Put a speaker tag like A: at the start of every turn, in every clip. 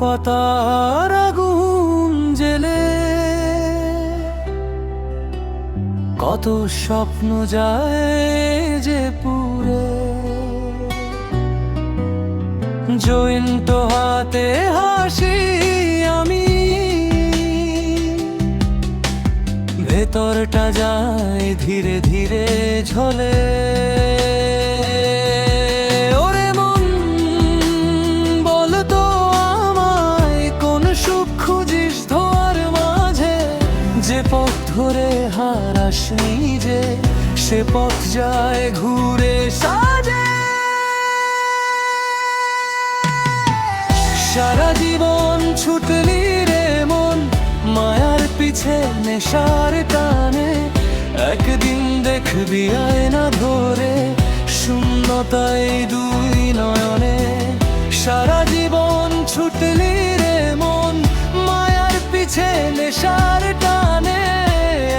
A: পাতার আগুন জেলে কত স্বপ্ন যায় যে পুরে, জয়ন্ত হাতে হাসি আমি, ভেতরটা যায় ধীরে ধীরে ঝলে। ওরে মন বলতো আমায়, কোন সুখ খুঁজিস ধোয়ার মাঝে? যে পথ ধরে হারাসনি যে, সে পথ যায় ঘুরে সাজে। সারা জীবন ছুটলি রে মন মায়ার পিছে নেশার টানে, একদিন দেখবি আয়না ধরে শূন্যতায় দুই নয়নে। সারা জীবন ছুটলি রে মন মায়ার পিছে নেশার টানে,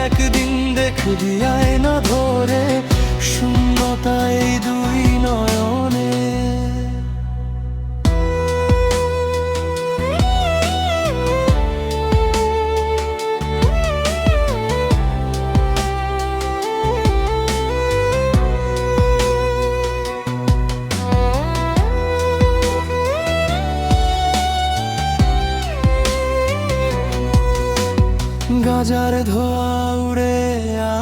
A: একদিন দেখবি আয়না ধরে শূন্যতায় দুই নয়নে। গাজার ধোয়া উড়ে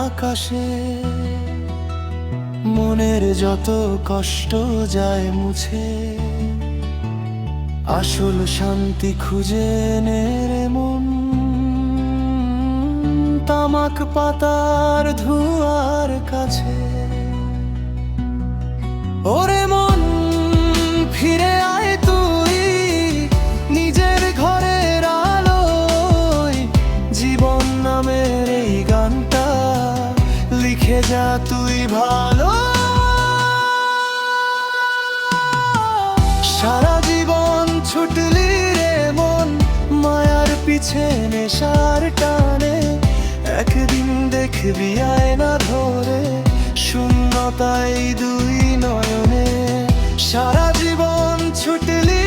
A: আকাশে, মনের যত কষ্ট যায় মুছে, আসল শান্তি খুঁজে নে রে মন তামাক পাতার ধোঁয়ার কাছে। ওরে মন ফিরে আয় তুই নিজের ঘরের আলোয়, জীবন নামের এই গানটা লিখে যা তুই ভালো। সারা জীবন ছুটলি রে মন মায়ার পিছে নেশার টানে, একদিন দেখবি আয়না ধরে শূন্যতায় দুই নয়নে। সারা জীবন ছুটলি